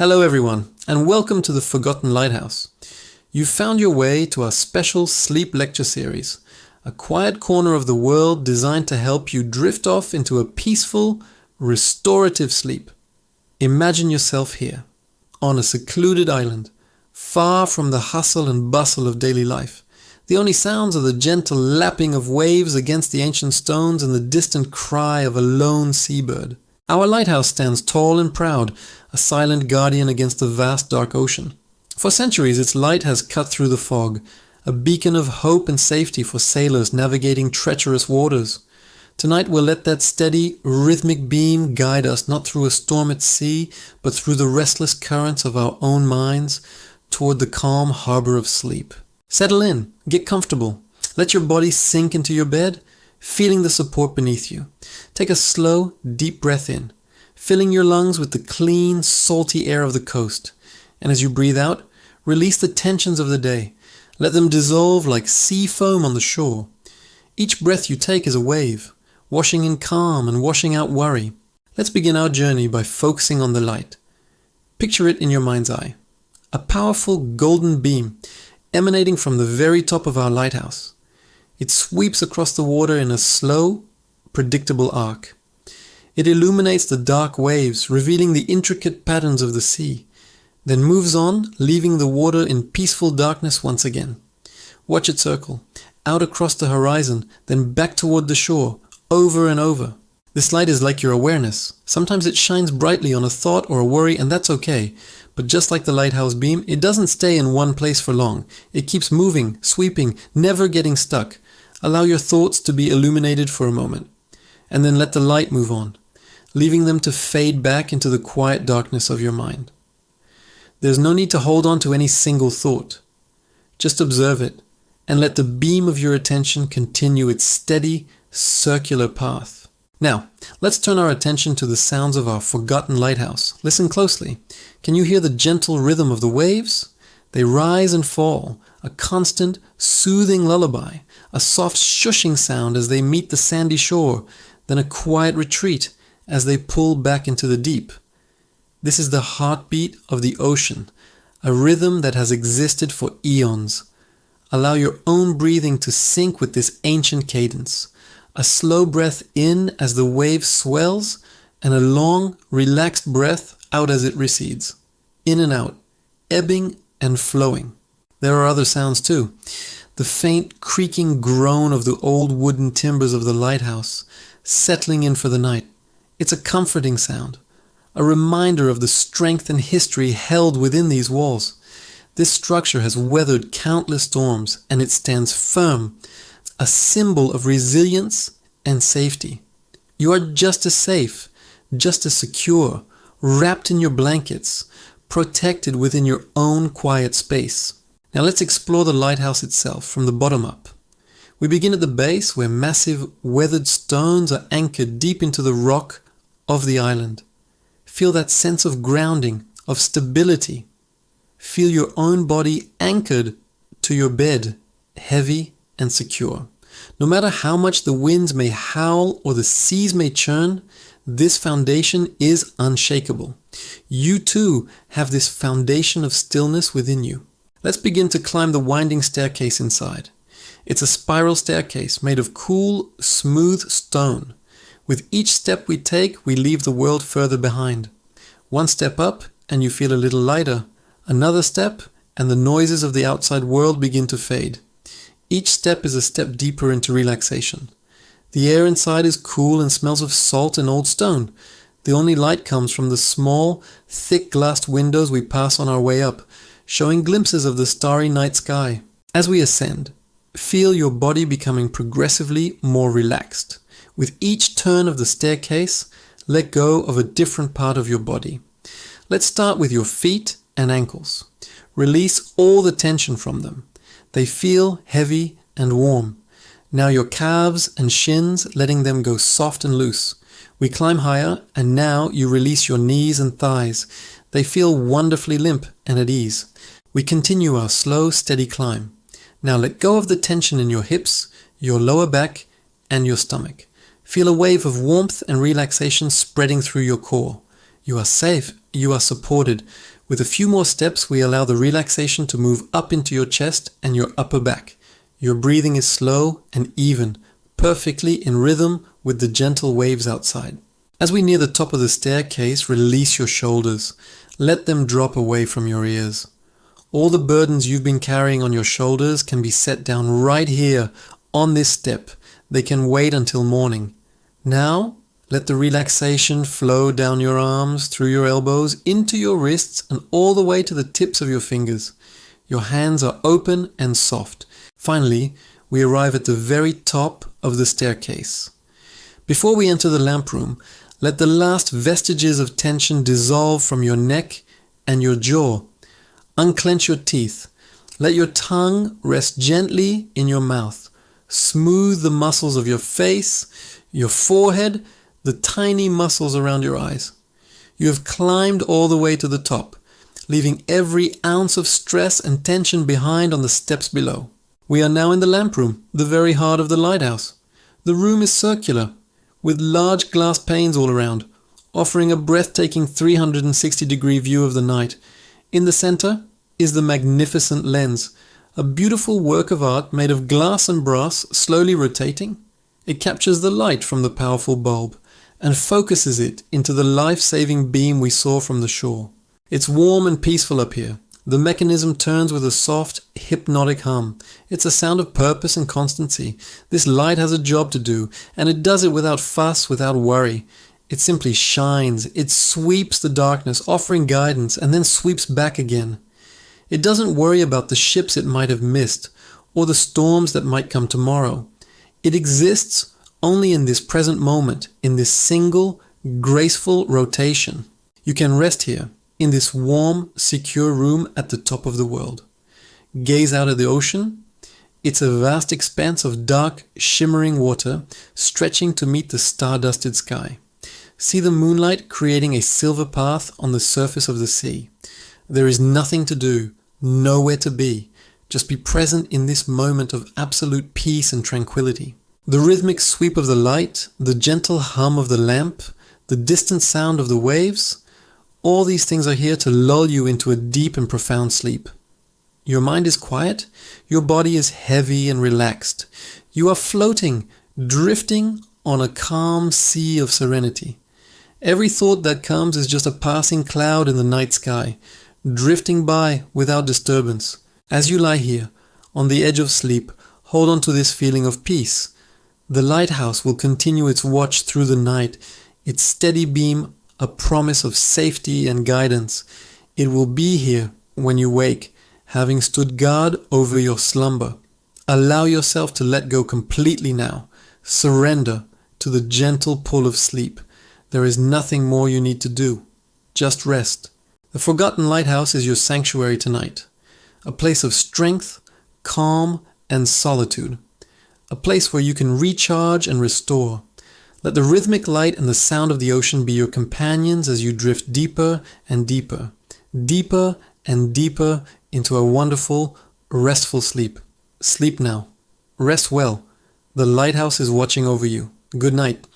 Hello everyone, and welcome to the Forgotten Lighthouse. You've found your way to our special sleep lecture series, a quiet corner of the world designed to help you drift off into a peaceful, restorative sleep. Imagine yourself here, on a secluded island, far from the hustle and bustle of daily life. The only sounds are the gentle lapping of waves against the ancient stones and the distant cry of a lone seabird. Our lighthouse stands tall and proud, a silent guardian against the vast dark ocean. For centuries its light has cut through the fog, a beacon of hope and safety for sailors navigating treacherous waters. Tonight we'll let that steady, rhythmic beam guide us not through a storm at sea, but through the restless currents of our own minds toward the calm harbor of sleep. Settle in, get comfortable, let your body sink into your bed, feeling the support beneath you. Take a slow, deep breath in, filling your lungs with the clean, salty air of the coast. And as you breathe out, release the tensions of the day. Let them dissolve like sea foam on the shore. Each breath you take is a wave, washing in calm and washing out worry. Let's begin our journey by focusing on the light. Picture it in your mind's eye. A powerful golden beam emanating from the very top of our lighthouse. It sweeps across the water in a slow, predictable arc. It illuminates the dark waves, revealing the intricate patterns of the sea, then moves on, leaving the water in peaceful darkness once again. Watch it circle, out across the horizon, then back toward the shore, over and over. This light is like your awareness. Sometimes it shines brightly on a thought or a worry, and that's okay. But just like the lighthouse beam, it doesn't stay in one place for long. It keeps moving, sweeping, never getting stuck. Allow your thoughts to be illuminated for a moment, and then let the light move on, leaving them to fade back into the quiet darkness of your mind. There's no need to hold on to any single thought. Just observe it, and let the beam of your attention continue its steady, circular path. Now, let's turn our attention to the sounds of our forgotten lighthouse. Listen closely. Can you hear the gentle rhythm of the waves? They rise and fall, a constant, soothing lullaby, a soft shushing sound as they meet the sandy shore, then a quiet retreat as they pull back into the deep. This is the heartbeat of the ocean, a rhythm that has existed for eons. Allow your own breathing to sync with this ancient cadence. A slow breath in as the wave swells, and a long, relaxed breath out as it recedes. In and out, ebbing and flowing. There are other sounds too. The faint creaking groan of the old wooden timbers of the lighthouse, settling in for the night. It's a comforting sound, a reminder of the strength and history held within these walls. This structure has weathered countless storms, and it stands firm, a symbol of resilience and safety. You are just as safe, just as secure, wrapped in your blankets, protected within your own quiet space. Now let's explore the lighthouse itself from the bottom up. We begin at the base where massive weathered stones are anchored deep into the rock of the island. Feel that sense of grounding, of stability. Feel your own body anchored to your bed, heavy and secure. No matter how much the winds may howl or the seas may churn, this foundation is unshakable. You too have this foundation of stillness within you. Let's begin to climb the winding staircase inside. It's a spiral staircase made of cool, smooth stone. With each step we take, we leave the world further behind. One step up and you feel a little lighter. Another step and the noises of the outside world begin to fade. Each step is a step deeper into relaxation. The air inside is cool and smells of salt and old stone. The only light comes from the small, thick glassed windows we pass on our way up, showing glimpses of the starry night sky. As we ascend, feel your body becoming progressively more relaxed. With each turn of the staircase, let go of a different part of your body. Let's start with your feet and ankles. Release all the tension from them. They feel heavy and warm. Now your calves and shins, letting them go soft and loose. We climb higher, and now you release your knees and thighs. They feel wonderfully limp and at ease. We continue our slow, steady climb. Now let go of the tension in your hips, your lower back, and your stomach. Feel a wave of warmth and relaxation spreading through your core. You are safe you are supported. With a few more steps, we allow the relaxation to move up into your chest and your upper back. Your breathing is slow and even, perfectly in rhythm with the gentle waves outside. As we near the top of the staircase, release your shoulders. Let them drop away from your ears. All the burdens you've been carrying on your shoulders can be set down right here on this step. They can wait until morning. Now, let the relaxation flow down your arms, through your elbows, into your wrists, and all the way to the tips of your fingers. Your hands are open and soft. Finally, we arrive at the very top of the staircase. Before we enter the lamp room, let the last vestiges of tension dissolve from your neck and your jaw. Unclench your teeth. Let your tongue rest gently in your mouth. Smooth the muscles of your face, your forehead, the tiny muscles around your eyes. You have climbed all the way to the top, leaving every ounce of stress and tension behind on the steps below. We are now in the lamp room, the very heart of the lighthouse. The room is circular, with large glass panes all around, offering a breathtaking 360-degree view of the night. In the center is the magnificent lens, a beautiful work of art made of glass and brass slowly rotating. It captures the light from the powerful bulb and focuses it into the life-saving beam we saw from the shore. It's warm and peaceful up here. The mechanism turns with a soft, hypnotic hum. It's a sound of purpose and constancy. This light has a job to do, and it does it without fuss, without worry. It simply shines. It sweeps the darkness, offering guidance, and then sweeps back again. It doesn't worry about the ships it might have missed, or the storms that might come tomorrow. It exists only in this present moment, in this single, graceful rotation. You can rest here, in this warm, secure room at the top of the world. Gaze out at the ocean. It's a vast expanse of dark, shimmering water, stretching to meet the star-dusted sky. See the moonlight creating a silver path on the surface of the sea. There is nothing to do, nowhere to be. Just be present in this moment of absolute peace and tranquility. The rhythmic sweep of the light, the gentle hum of the lamp, the distant sound of the waves, all these things are here to lull you into a deep and profound sleep. Your mind is quiet, your body is heavy and relaxed. You are floating, drifting on a calm sea of serenity. Every thought that comes is just a passing cloud in the night sky, drifting by without disturbance. As you lie here, on the edge of sleep, hold on to this feeling of peace. The lighthouse will continue its watch through the night, its steady beam a promise of safety and guidance. It will be here when you wake, having stood guard over your slumber. Allow yourself to let go completely now. Surrender to the gentle pull of sleep. There is nothing more you need to do. Just rest. The Forgotten Lighthouse is your sanctuary tonight. A place of strength, calm, and solitude. A place where you can recharge and restore. Let the rhythmic light and the sound of the ocean be your companions as you drift deeper and deeper, deeper and deeper into a wonderful, restful sleep. Sleep now. Rest well. The lighthouse is watching over you. Good night.